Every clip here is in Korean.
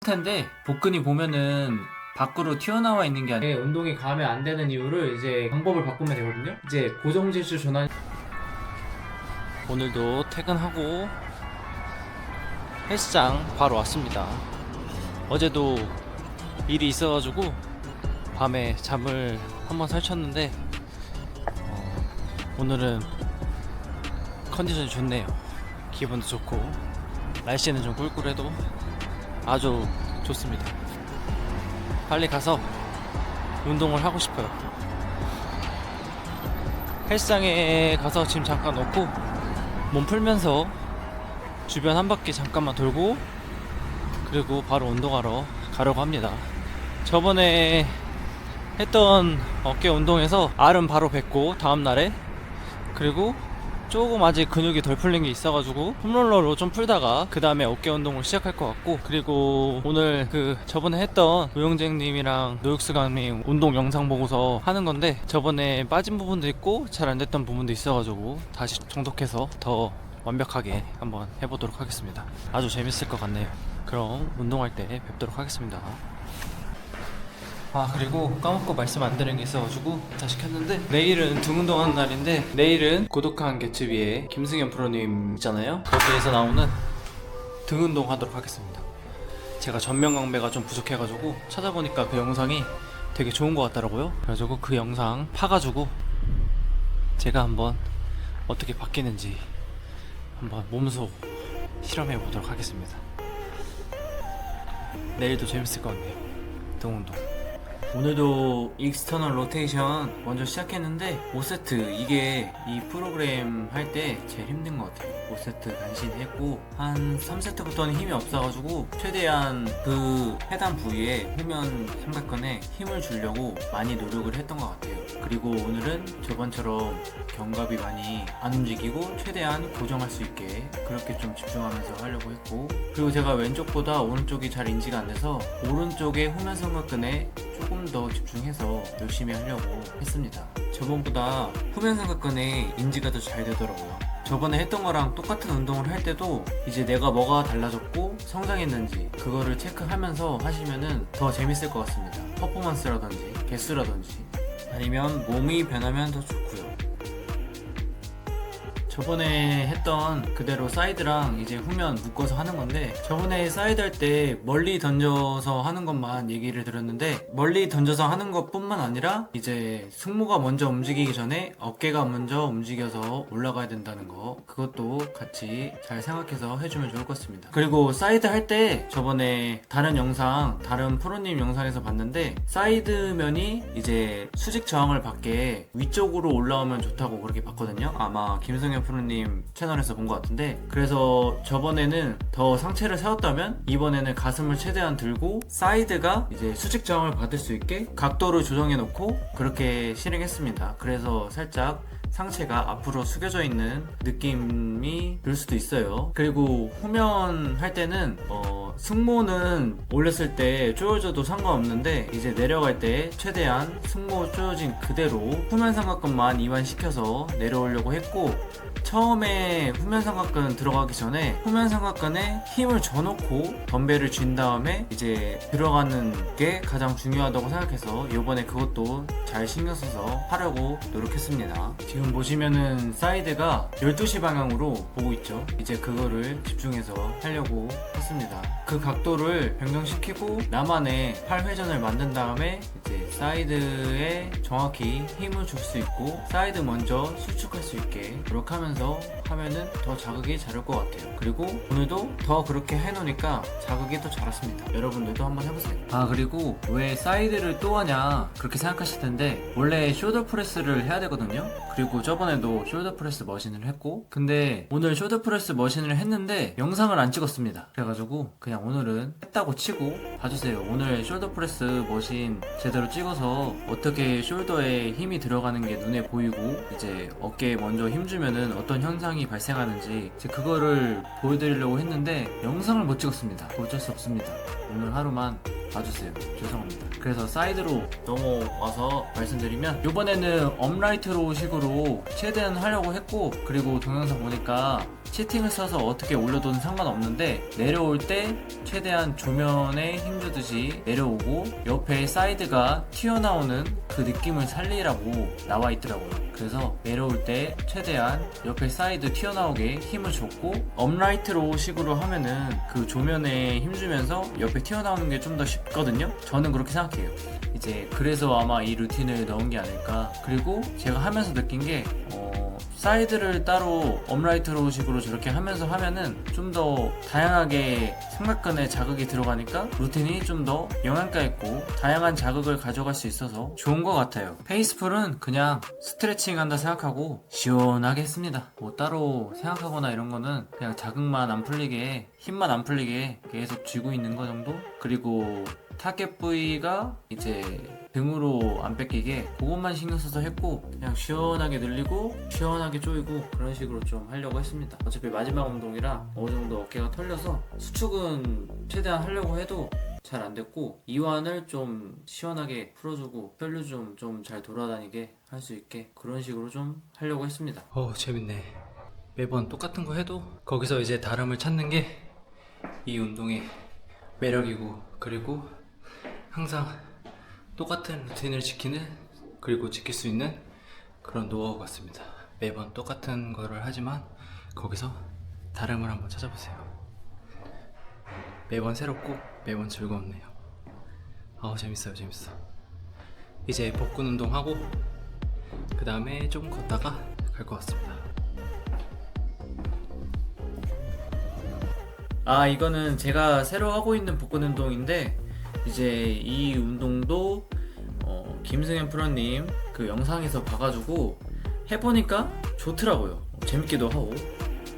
텐데 복근이 보면은 밖으로 튀어나와 있는 게 아니라 운동이 감에 안 되는 이유를 이제 방법을 바꾸면 되거든요. 이제 고정지수 전환. 오늘도 퇴근하고 헬스장 바로 왔습니다. 어제도 일이 있어가지고 밤에 잠을 한번 설쳤는데 오늘은 컨디션이 좋네요. 기분도 좋고 날씨는 좀 꿀꿀해도 아주 좋습니다. 빨리 가서 운동을 하고 싶어요. 헬스장에 가서 짐 잠깐 놓고 몸 풀면서 주변 한 바퀴 잠깐만 돌고 그리고 바로 운동하러 가려고 합니다. 저번에 했던 어깨 운동에서 알은 바로 뱉고 다음날에, 그리고 조금 아직 근육이 덜 풀린 게 있어가지고 홈롤러로 좀 풀다가 그 다음에 어깨 운동을 시작할 것 같고, 그리고 오늘 저번에 했던 노영재님이랑 노육수강님 운동 영상 보고서 하는 건데 저번에 빠진 부분도 있고 잘 안 됐던 부분도 있어가지고 다시 정독해서 더 완벽하게 한번 해보도록 하겠습니다. 아주 재밌을 것 같네요. 그럼 운동할 때 뵙도록 하겠습니다. 그리고 까먹고 말씀 안 드린 게 있어가지고 다시 켰는데, 내일은 등 운동하는 날인데 내일은 고독한 개츠비의 김승현 프로님 있잖아요. 거기에서 나오는 등 운동 하도록 하겠습니다. 제가 전면광배가 좀 부족해가지고 찾아보니까 그 영상이 되게 좋은 것 같더라고요. 그래가지고 그 영상 파가지고 제가 한번 어떻게 바뀌는지 한번 몸소 실험해 보도록 하겠습니다. 내일도 재밌을 것 같네요. 등 운동. 오늘도 익스터널 로테이션 먼저 시작했는데 5세트, 이게 이 프로그램 할 때 제일 힘든 것 같아요. 5세트 간신히 했고 한 3세트부터는 힘이 없어가지고 최대한 그 해당 부위에 후면 삼각근에 힘을 주려고 많이 노력을 했던 것 같아요. 그리고 오늘은 저번처럼 견갑이 많이 안 움직이고 최대한 고정할 수 있게 그렇게 좀 집중하면서 하려고 했고, 그리고 제가 왼쪽보다 오른쪽이 잘 인지가 안 돼서 오른쪽의 후면 삼각근에 조금 더 집중해서 열심히 하려고 했습니다. 저번보다 후면 삼각근에 인지가 더 잘 되더라고요. 저번에 했던 거랑 똑같은 운동을 할 때도 이제 내가 뭐가 달라졌고 성장했는지 그거를 체크하면서 하시면은 더 재밌을 것 같습니다. 퍼포먼스라든지 개수라든지 아니면 몸이 변하면 더 좋고요. 저번에 했던 그대로 사이드랑 이제 후면 묶어서 하는 건데, 저번에 사이드 할 때 멀리 던져서 하는 것만 얘기를 드렸는데, 멀리 던져서 하는 것 뿐만 아니라 이제 승모가 먼저 움직이기 전에 어깨가 먼저 움직여서 올라가야 된다는 거, 그것도 같이 잘 생각해서 해주면 좋을 것 같습니다. 그리고 사이드 할 때 저번에 다른 영상, 다른 프로님 영상에서 봤는데 사이드면이 이제 수직 저항을 받게 위쪽으로 올라오면 좋다고 그렇게 봤거든요. 아마 김성현 프로님 채널에서 본 것 같은데, 그래서 저번에는 더 상체를 세웠다면 이번에는 가슴을 최대한 들고 사이드가 이제 수직 저항을 받을 수 있게 각도를 조정해 놓고 그렇게 실행했습니다. 그래서 살짝 상체가 앞으로 숙여져 있는 느낌이 들 수도 있어요. 그리고 후면 할 때는 승모는 올렸을 때 조여져도 상관없는데 이제 내려갈 때 최대한 승모 조여진 그대로 후면 삼각근만 이완시켜서 내려오려고 했고, 처음에 후면 삼각근 들어가기 전에 후면 삼각근에 힘을 줘놓고 덤벨을 쥔 다음에 이제 들어가는 게 가장 중요하다고 생각해서 이번에 그것도 잘 신경 써서 하려고 노력했습니다. 지금 보시면은 사이드가 12시 방향으로 보고 있죠. 이제 그거를 집중해서 하려고 했습니다. 그 각도를 변경시키고 나만의 팔 회전을 만든 다음에 이제 사이드에 정확히 힘을 줄 수 있고 사이드 먼저 수축할 수 있게 노력하면서 하면은 더 자극이 잘 올 것 같아요. 그리고 오늘도 더 그렇게 해놓으니까 자극이 더 잘 왔습니다. 여러분들도 한번 해보세요. 그리고 왜 사이드를 또 하냐 그렇게 생각하실 텐데, 원래 숄더 프레스를 해야 되거든요. 그리고 저번에도 숄더 프레스 머신을 했고, 근데 오늘 숄더 프레스 머신을 했는데 영상을 안 찍었습니다. 그래가지고 그냥 오늘은 했다고 치고 봐주세요. 오늘 숄더 프레스 머신 제대로 찍어서 어떻게 숄더에 힘이 들어가는 게 눈에 보이고 이제 어깨에 먼저 힘주면은 어떤 현상이 발생하는지 이제 그거를 보여드리려고 했는데 영상을 못 찍었습니다. 어쩔 수 없습니다. 오늘 하루만 봐주세요. 죄송합니다. 그래서 사이드로 넘어와서 말씀드리면 이번에는 업라이트로 식으로 최대한 하려고 했고, 그리고 동영상 보니까 채팅을 써서 어떻게 올려도 상관없는데 내려올 때 최대한 조면에 힘주듯이 내려오고 옆에 사이드가 튀어나오는 그 느낌을 살리라고 나와 있더라고요. 그래서 내려올 때 최대한 옆에 사이드 튀어나오게 힘을 줬고, 업라이트로 식으로 하면은 그 조면에 힘주면서 옆에 튀어나오는 게 좀 더 쉽거든요. 저는 그렇게 생각해요. 이제 그래서 아마 이 루틴을 넣은 게 아닐까. 그리고 제가 하면서 느낀 게 사이드를 따로 업라이트로 식으로 저렇게 하면서 하면은 좀 더 다양하게 삼각근에 자극이 들어가니까 루틴이 좀 더 영양가 있고 다양한 자극을 가져갈 수 있어서 좋은 것 같아요. 페이스풀은 그냥 스트레칭 한다 생각하고 시원하게 했습니다. 뭐 따로 생각하거나 이런 거는 그냥 자극만 안 풀리게, 힘만 안 풀리게 계속 쥐고 있는 거 정도? 그리고 타겟 부위가 이제 등으로 안 뺏기게 그것만 신경 써서 했고, 그냥 시원하게 늘리고 시원하게 조이고 그런 식으로 좀 하려고 했습니다. 어차피 마지막 운동이라 어느 정도 어깨가 털려서 수축은 최대한 하려고 해도 잘 안 됐고, 이완을 좀 시원하게 풀어주고 혈류 좀 잘 돌아다니게 할 수 있게 그런 식으로 좀 하려고 했습니다. 재밌네. 매번 똑같은 거 해도 거기서 이제 다름을 찾는 게 이 운동의 매력이고, 그리고 항상 똑같은 루틴을 지키는, 그리고 지킬 수 있는 그런 노하우 같습니다. 매번 똑같은 거를 하지만 거기서 다름을 한번 찾아보세요. 매번 새롭고 매번 즐겁네요. 재밌어요. 이제 복근 운동하고 그 다음에 좀 걷다가 갈 것 같습니다. 이거는 제가 새로 하고 있는 복근 운동인데, 이제 이 운동도 김승현 프로님 그 영상에서 봐가지고 해보니까 좋더라고요. 재밌기도 하고.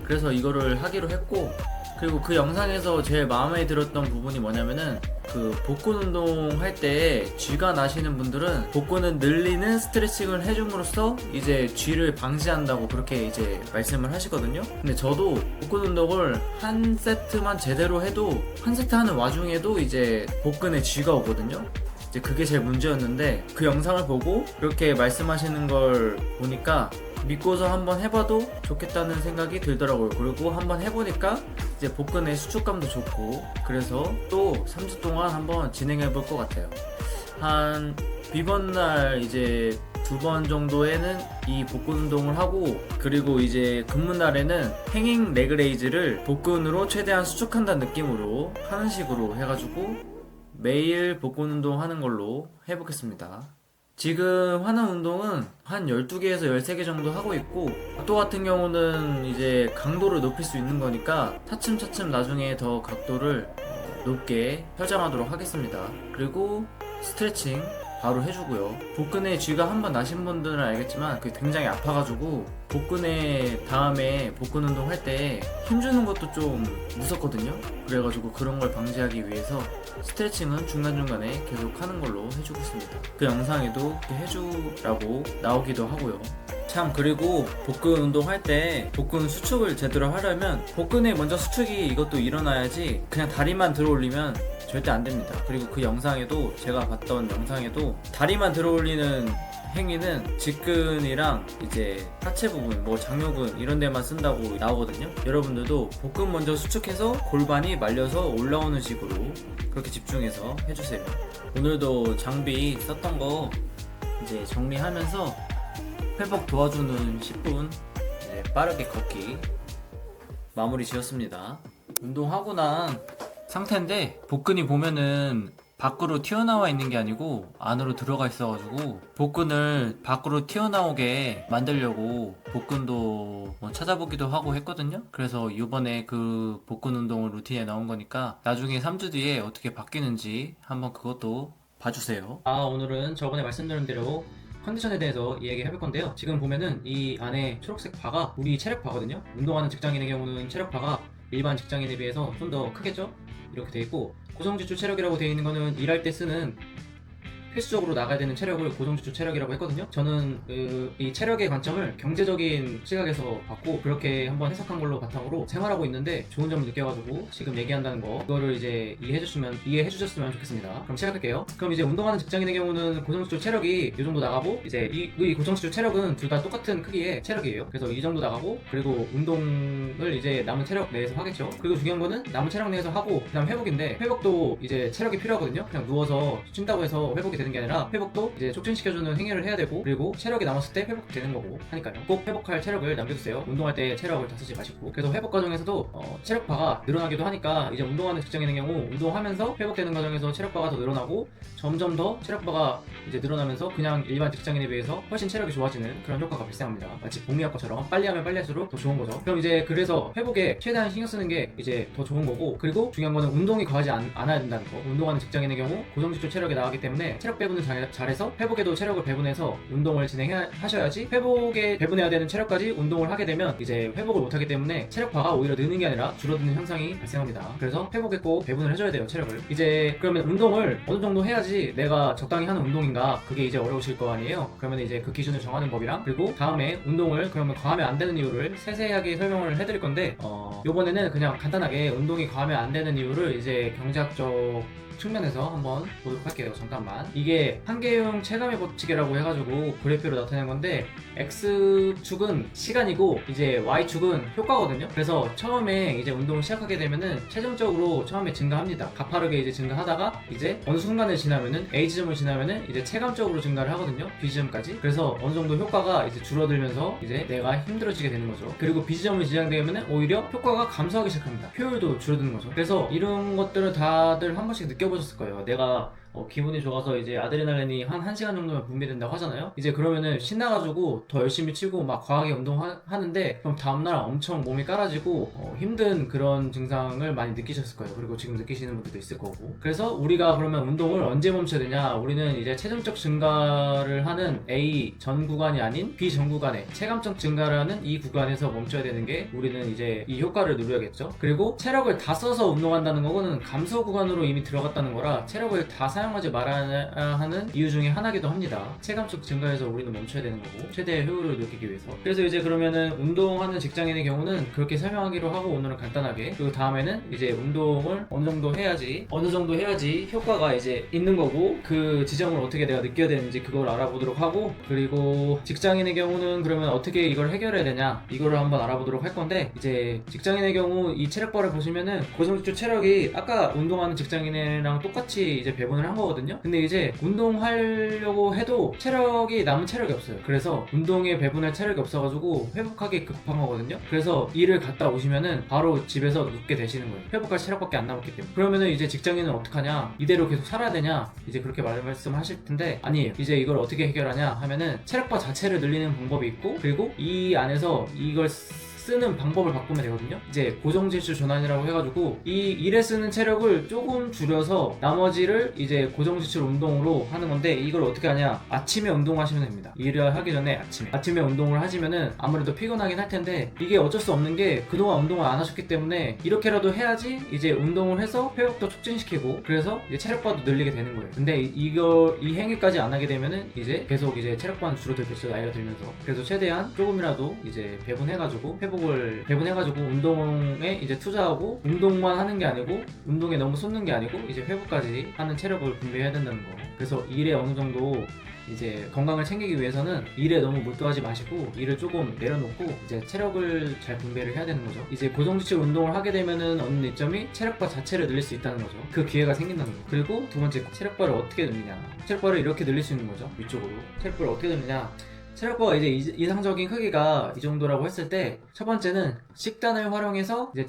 그래서 이거를 하기로 했고, 그리고 그 영상에서 제일 마음에 들었던 부분이 뭐냐면은 그 복근 운동 할 때 쥐가 나시는 분들은 복근을 늘리는 스트레칭을 해줌으로써 이제 쥐를 방지한다고 그렇게 이제 말씀을 하시거든요. 근데 저도 복근 운동을 한 세트만 제대로 해도, 한 세트 하는 와중에도 이제 복근에 쥐가 오거든요. 이제 그게 제일 문제였는데, 그 영상을 보고 그렇게 말씀하시는 걸 보니까 믿고서 한번 해봐도 좋겠다는 생각이 들더라고요. 그리고 한번 해보니까 이제 복근의 수축감도 좋고, 그래서 또 3주 동안 한번 진행해 볼 것 같아요. 한 비번 날 이제 2번 정도에는 이 복근 운동을 하고, 그리고 이제 근무 날에는 행잉 레그레이즈를 복근으로 최대한 수축한다는 느낌으로 하는 식으로 해가지고 매일 복근 운동 하는 걸로 해보겠습니다. 지금 하는 운동은 한 12개에서 13개 정도 하고 있고, 각도 같은 경우는 이제 강도를 높일 수 있는 거니까 차츰차츰 나중에 더 각도를 높게 설정하도록 하겠습니다. 그리고 스트레칭 바로 해주고요. 복근에 쥐가 한번 나신 분들은 알겠지만 그게 굉장히 아파가지고 복근에 다음에 복근 운동 할 때 힘주는 것도 좀 무섭거든요. 그래가지고 그런 걸 방지하기 위해서 스트레칭은 중간중간에 계속 하는 걸로 해주고 있습니다. 그 영상에도 이렇게 해주라고 나오기도 하고요. 참, 그리고 복근 운동할 때 복근 수축을 제대로 하려면 복근에 먼저 수축이 이것도 일어나야지 그냥 다리만 들어 올리면 절대 안 됩니다. 그리고 그 영상에도, 제가 봤던 영상에도 다리만 들어 올리는 행위는 직근이랑 이제 하체 부분, 뭐 장요근 이런 데만 쓴다고 나오거든요. 여러분들도 복근 먼저 수축해서 골반이 말려서 올라오는 식으로 그렇게 집중해서 해주세요. 오늘도 장비 썼던 거 이제 정리하면서 회복 도와주는 10분 이제 빠르게 걷기 마무리 지었습니다. 운동하고 난 상태인데, 복근이 보면은 밖으로 튀어나와 있는 게 아니고 안으로 들어가 있어가지고 복근을 밖으로 튀어나오게 만들려고 복근도 뭐 찾아보기도 하고 했거든요. 그래서 이번에 그 복근 운동을 루틴에 넣은 거니까 나중에 3주 뒤에 어떻게 바뀌는지 한번 그것도 봐주세요. 오늘은 저번에 말씀드린 대로 컨디션에 대해서 이야기해볼 건데요. 지금 보면은 이 안에 초록색 바가 우리 체력 바거든요. 운동하는 직장인의 경우는 체력 바가 일반 직장인에 비해서 좀 더 크겠죠? 이렇게 돼 있고, 고성지출 체력이라고 되어 있는 거는 일할 때 쓰는 필수적으로 나가야 되는 체력을 고정지출 체력이라고 했거든요. 저는 이 체력의 관점을 경제적인 시각에서 봤고 그렇게 한번 해석한 걸로 바탕으로 생활하고 있는데 좋은 점을 느껴가지고 지금 얘기한다는 거, 그거를 이제 이해해 주셨으면 좋겠습니다. 그럼 시작할게요. 그럼 이제 운동하는 직장인의 경우는 고정지출 체력이 이 정도 나가고, 이제 이 고정지출 체력은 둘 다 똑같은 크기의 체력이에요. 그래서 이 정도 나가고, 그리고 운동을 이제 남은 체력 내에서 하겠죠. 그리고 중요한 거는 남은 체력 내에서 하고 그다음 회복인데, 회복도 이제 체력이 필요하거든요. 그냥 누워서 쉰다고 해서 회복이 되는 게 아니라 회복도 이제 촉진시켜주는 행위를 해야 되고, 그리고 체력이 남았을 때 회복되는 거고 하니까요. 꼭 회복할 체력을 남겨두세요. 운동할 때 체력을 다 쓰지 마시고. 그래서 회복 과정에서도 체력바가 늘어나기도 하니까, 이제 운동하는 직장인의 경우 운동하면서 회복되는 과정에서 체력바가 더 늘어나고, 점점 더 체력바가 이제 늘어나면서 그냥 일반 직장인에 비해서 훨씬 체력이 좋아지는 그런 효과가 발생합니다. 마치 복리학과처럼 빨리 하면 빨리 할수록 더 좋은 거죠. 그럼 이제 그래서 회복에 최대한 신경 쓰는 게 이제 더 좋은 거고, 그리고 중요한 거는 운동이 과하지 않아야 된다는 거. 운동하는 직장인의 경우 고정지출 체력이 나가기 때문에 체력 배분을 잘해서 회복에도 체력을 배분해서 운동을 진행하셔야지, 회복에 배분해야 되는 체력까지 운동을 하게 되면 이제 회복을 못하기 때문에 체력바가 오히려 느는 게 아니라 줄어드는 현상이 발생합니다. 그래서 회복에 꼭 배분을 해줘야 돼요, 체력을. 이제 그러면 운동을 어느 정도 해야지 내가 적당히 하는 운동인가, 그게 이제 어려우실 거 아니에요. 그러면 이제 그 기준을 정하는 법이랑, 그리고 다음에 운동을 그러면 과하면 안 되는 이유를 세세하게 설명을 해드릴 건데, 요번에는 그냥 간단하게 운동이 과하면 안 되는 이유를 이제 경제학적 측면에서 한번 보도록 할게요. 잠깐만. 이게 한계용 체감의 법칙이라고 해가지고 그래프로 나타낸 건데, X축은 시간이고 이제 Y축은 효과거든요. 그래서 처음에 이제 운동을 시작하게 되면은 체중적으로 처음에 증가합니다. 가파르게 이제 증가하다가 이제 어느 순간을 지나면은, A지점을 지나면은 이제 체감적으로 증가를 하거든요. B지점까지. 그래서 어느 정도 효과가 이제 줄어들면서 이제 내가 힘들어지게 되는 거죠. 그리고 B지점을 지나되면은 오히려 효과가 감소하기 시작합니다. 효율도 줄어드는 거죠. 그래서 이런 것들을 다들 한 번씩 느껴보셨을 거예요. 내가 기분이 좋아서 이제 아드레날린이 한 1시간 정도면 분비된다고 하잖아요. 이제 그러면은 신나가지고 더 열심히 치고 막 과하게 운동하는데, 그럼 다음날 엄청 몸이 깔아지고 힘든 그런 증상을 많이 느끼셨을 거예요. 그리고 지금 느끼시는 분들도 있을 거고. 그래서 우리가 그러면 운동을 언제 멈춰야 되냐, 우리는 이제 체중적 증가를 하는 A 전 구간이 아닌 B 전 구간에 체감적 증가를 하는 이 구간에서 멈춰야 되는 게, 우리는 이제 이 효과를 누려야겠죠. 그리고 체력을 다 써서 운동한다는 거는 감소 구간으로 이미 들어갔다는 거라, 체력을 다 사용하지 말아야 하는 이유 중에 하나기도 합니다. 체감적 증가에서 우리는 멈춰야 되는 거고, 최대의 효율을 느끼기 위해서. 그래서 이제 그러면은 운동하는 직장인의 경우는 그렇게 설명하기로 하고, 오늘은 간단하게, 그리고 다음에는 이제 운동을 어느 정도 해야지 효과가 이제 있는 거고, 그 지점을 어떻게 내가 느껴야 되는지 그걸 알아보도록 하고, 그리고 직장인의 경우는 그러면 어떻게 이걸 해결해야 되냐, 이거를 한번 알아보도록 할 건데, 이제 직장인의 경우 이 체력바를 보시면은 고정지출 체력이 아까 운동하는 직장인이랑 똑같이 이제 배분을 한 거거든요. 근데 이제 운동하려고 해도 남은 체력이 없어요. 그래서 운동에 배분할 체력이 없어가지고 회복하기 급한 거거든요. 그래서 일을 갔다 오시면은 바로 집에서 눕게 되시는 거예요. 회복할 체력밖에 안 남았기 때문에. 그러면은 이제 직장인은 어떡하냐, 이대로 계속 살아야 되냐, 이제 그렇게 말씀하실 텐데, 아니에요. 이제 이걸 어떻게 해결하냐 하면은 체력바 자체를 늘리는 방법이 있고, 그리고 이 안에서 이걸 쓰는 방법을 바꾸면 되거든요. 이제 고정지출 전환이라고 해가지고 이 일에 쓰는 체력을 조금 줄여서 나머지를 이제 고정지출 운동으로 하는 건데, 이걸 어떻게 하냐, 아침에 운동하시면 됩니다. 일을 하기 전에 아침에 운동을 하시면은 아무래도 피곤하긴 할 텐데, 이게 어쩔 수 없는 게 그동안 운동을 안 하셨기 때문에 이렇게라도 해야지 이제 운동을 해서 회복도 촉진시키고, 그래서 이제 체력바도 늘리게 되는 거예요. 근데 이 행위까지 안 하게 되면은 이제 계속 이제 체력바는 줄어들겠죠, 나이가 들면서. 그래서 최대한 조금이라도 이제 배분해가지고 운동에 이제 투자하고, 운동만 하는 게 아니고 운동에 너무 쏟는 게 아니고 이제 회복까지 하는 체력을 분배해야 된다는 거. 그래서 일에 어느 정도 이제 건강을 챙기기 위해서는 일에 너무 몰두하지 마시고 일을 조금 내려놓고 이제 체력을 잘 분배를 해야 되는 거죠. 이제 고정지출 운동을 하게 되면은 어느 이점이 체력바 자체를 늘릴 수 있다는 거죠. 그 기회가 생긴다는 거. 그리고 두 번째, 체력바를 어떻게 늘리냐. 체력바를 이렇게 늘릴 수 있는 거죠. 위쪽으로. 체력바를 어떻게 늘리냐. 체력바가 이제 이상적인 크기가 이 정도라고 했을 때, 첫 번째는 식단을 활용해서 이제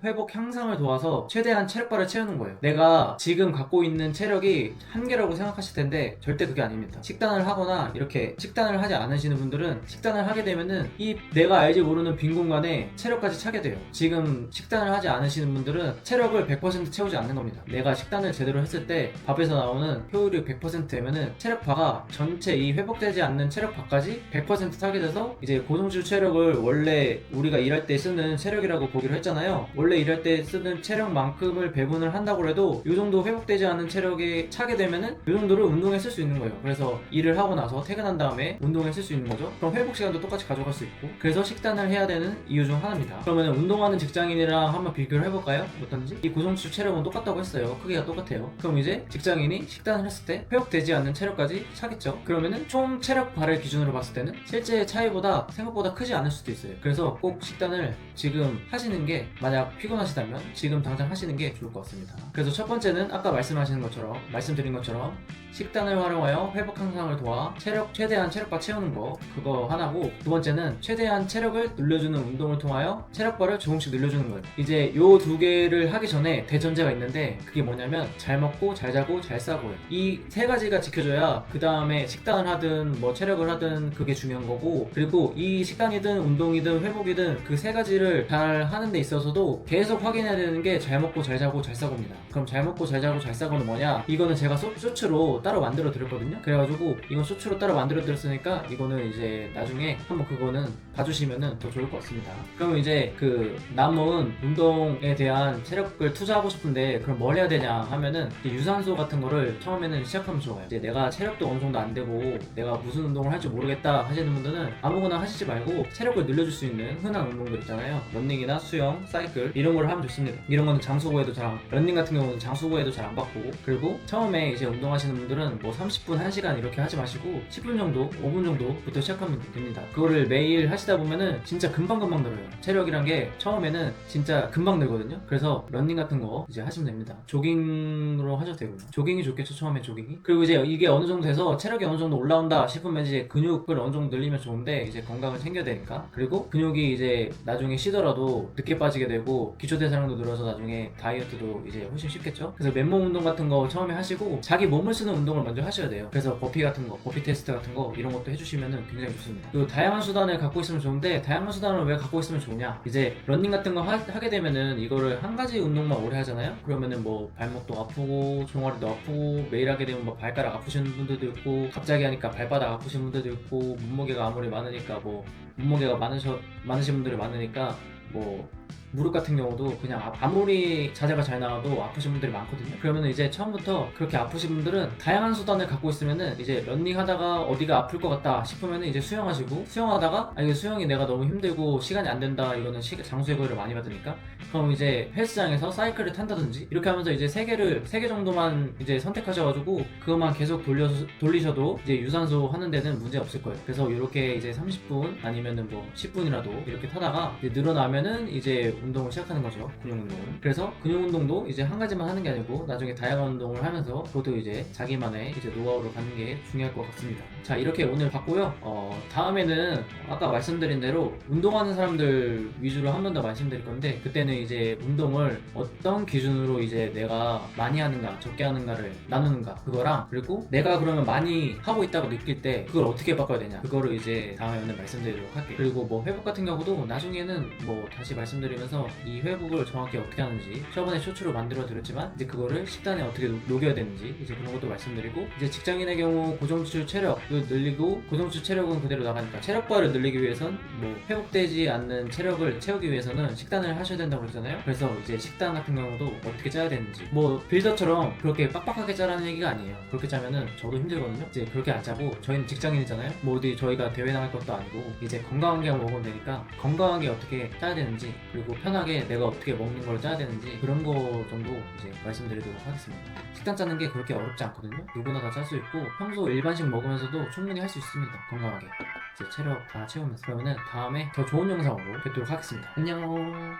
회복 향상을 도와서 최대한 체력바를 채우는 거예요. 내가 지금 갖고 있는 체력이 한계라고 생각하실 텐데 절대 그게 아닙니다. 식단을 하거나 이렇게 식단을 하지 않으시는 분들은 식단을 하게 되면은 이 내가 알지 모르는 빈 공간에 체력까지 차게 돼요. 지금 식단을 하지 않으시는 분들은 체력을 100% 채우지 않는 겁니다. 내가 식단을 제대로 했을 때 밥에서 나오는 효율이 100%되면은 체력바가 전체 이 회복되지 않는 체력바까지 때까지 100% 타게 돼서 이제 고정주 체력을 원래 우리가 일할 때 쓰는 체력이라고 보기로 했잖아요. 원래 일할 때 쓰는 체력만큼을 배분을 한다고 해도 이 정도 회복되지 않은 체력이 차게 되면은 이 정도를 운동에 쓸 수 있는 거예요. 그래서 일을 하고 나서 퇴근한 다음에 운동에 쓸 수 있는 거죠. 그럼 회복 시간도 똑같이 가져갈 수 있고, 그래서 식단을 해야 되는 이유 중 하나입니다. 그러면 운동하는 직장인이랑 한번 비교를 해볼까요? 어떤지? 이 고정주 체력은 똑같다고 했어요. 크기가 똑같아요. 그럼 이제 직장인이 식단을 했을 때 회복되지 않는 체력까지 차겠죠. 그러면은 총 체력 발휘 기준으로 봤을 때는 실제 차이보다 생각보다 크지 않을 수도 있어요. 그래서 꼭 식단을 지금 하시는 게, 만약 피곤하시다면 지금 당장 하시는 게 좋을 것 같습니다. 그래서 첫 번째는 아까 말씀드린 것처럼 식단을 활용하여 회복 향상을 도와 최대한 체력바 채우는 거, 그거 하나고, 두 번째는 최대한 체력을 늘려주는 운동을 통하여 체력바를 조금씩 늘려주는 거예요. 이제 요 두 개를 하기 전에 대전제가 있는데, 그게 뭐냐면 잘 먹고 잘 자고 잘 싸고요. 이 세 가지가 지켜져야 그 다음에 식단을 하든 뭐 체력을 하든 그게 중요한 거고, 그리고 이 식단이든 운동이든 회복이든 그 세 가지를 잘 하는 데 있어서도 계속 확인해야 되는 게 잘 먹고 잘 자고 잘 싸고입니다. 그럼 잘 먹고 잘 자고 잘 싸고는 뭐냐? 이거는 제가 쇼츠로 따로 만들어 드렸거든요. 그래가지고 이건 쇼츠로 따로 만들어 드렸으니까 이거는 이제 나중에 한번 그거는 봐주시면은 더 좋을 것 같습니다. 그러면 이제 그 남은 운동에 대한 체력을 투자하고 싶은데 그럼 뭘 해야 되냐 하면은 유산소 같은 거를 처음에는 시작하면 좋아요. 이제 내가 체력도 어느 정도 안 되고 내가 무슨 운동을 할지 모르겠다 하시는 분들은 아무거나 하시지 말고 체력을 늘려줄 수 있는 흔한 운동들 있잖아요. 러닝이나 수영, 사이클 이런 걸 하면 좋습니다. 이런 거는 장수고에도 러닝 같은 경우는 장수고에도 잘 안 받고, 그리고 처음에 이제 운동하시는 분들은 뭐 30분, 1시간 이렇게 하지 마시고 10분 정도, 5분 정도부터 시작하면 됩니다. 그거를 매일 하시다 보면은 진짜 금방금방 늘어요. 체력이란 게 처음에는 진짜 금방 늘거든요. 그래서 러닝 같은 거 이제 하시면 됩니다. 조깅으로 하셔도 되고요. 조깅이 좋겠죠, 처음에 조깅이. 그리고 이제 이게 어느 정도 돼서 체력이 어느 정도 올라온다 싶으면 이제 근육을 어느 정도 늘리면 좋은데, 이제 건강을 챙겨야 되니까. 그리고 근육이 이제 나중에 쉬더라도 늦게 빠지게 되고 기초대사량도 늘어서 나중에 다이어트도 이제 훨씬 쉽겠죠. 그래서 맨몸 운동 같은 거 처음에 하시고 자기 몸을 쓰는 운동을 먼저 하셔야 돼요. 그래서 버피 같은 거, 버피 테스트 같은 거 이런 것도 해주시면 굉장히 좋습니다. 그리고 다양한 수단을 갖고 있으면 좋은데, 다양한 수단을 왜 갖고 있으면 좋냐? 이제 러닝 같은 거 하게 되면은 이거를 한 가지 운동만 오래 하잖아요. 그러면은 뭐 발목도 아프고 종아리도 아프고, 매일 하게 되면 뭐 발가락 아프시는 분들도 있고, 갑자기 하니까 발바닥 아프신 분들도 있고, 몸무게가 아무리 많으니까 뭐 몸무게가 많으신 분들이 많으니까 뭐 무릎 같은 경우도 그냥 아무리 자세가 잘 나와도 아프신 분들이 많거든요. 그러면 이제 처음부터 그렇게 아프신 분들은 다양한 수단을 갖고 있으면은, 이제 런닝 하다가 어디가 아플 것 같다 싶으면은 이제 수영하시고, 수영하다가 이게 수영이 내가 너무 힘들고 시간이 안 된다, 이거는 장수의 거리를 많이 받으니까, 그럼 이제 헬스장에서 사이클을 탄다든지 이렇게 하면서 이제 세 개 정도만 이제 선택하셔가지고 그것만 계속 돌리셔도 이제 유산소 하는 데는 문제 없을 거예요. 그래서 이렇게 이제 30분 아니면은 뭐 10분이라도 이렇게 타다가 이제 늘어나면은 이제 운동을 시작하는 거죠. 근육 운동을. 그래서 근육 운동도 이제 한 가지만 하는 게 아니고 나중에 다양한 운동을 하면서 그것도 이제 자기만의 이제 노하우를 갖는 게 중요할 것 같습니다. 자, 이렇게 오늘 봤고요. 다음에는 아까 말씀드린 대로 운동하는 사람들 위주로 한 번 더 말씀드릴 건데, 그때는 이제 운동을 어떤 기준으로 이제 내가 많이 하는가 적게 하는가를 나누는가, 그거랑, 그리고 내가 그러면 많이 하고 있다고 느낄 때 그걸 어떻게 바꿔야 되냐, 그거를 이제 다음에 오늘 말씀드리도록 할게요. 그리고 뭐 회복 같은 경우도 나중에는 뭐 다시 말씀드리면서 이 회복을 정확히 어떻게 하는지 저번에 쇼츠로 만들어 드렸지만, 이제 그거를 식단에 어떻게 녹여야 되는지 이제 그런 것도 말씀드리고, 이제 직장인의 경우 고정주 체력을 늘리고, 고정주 체력은 그대로 나가니까 체력바를 늘리기 위해선 뭐 회복되지 않는 체력을 채우기 위해서는 식단을 하셔야 된다고 그랬잖아요. 그래서 이제 식단 같은 경우도 어떻게 짜야 되는지, 뭐 빌더처럼 그렇게 빡빡하게 짜라는 얘기가 아니에요. 그렇게 짜면은 저도 힘들거든요. 이제 그렇게 안 짜고, 저희는 직장인이잖아요. 뭐 어디 저희가 대회 나갈 것도 아니고 이제 건강하게 먹으면 되니까 건강하게 어떻게 짜야 되는지, 그리고 편하게 내가 어떻게 먹는 걸 짜야 되는지, 그런 거 정도 이제 말씀드리도록 하겠습니다. 식단 짜는 게 그렇게 어렵지 않거든요. 누구나 다 짤 수 있고 평소 일반식 먹으면서도 충분히 할 수 있습니다. 건강하게 이제 체력 다 채우면서. 그러면은 다음에 더 좋은 영상으로 뵙도록 하겠습니다. 안녕.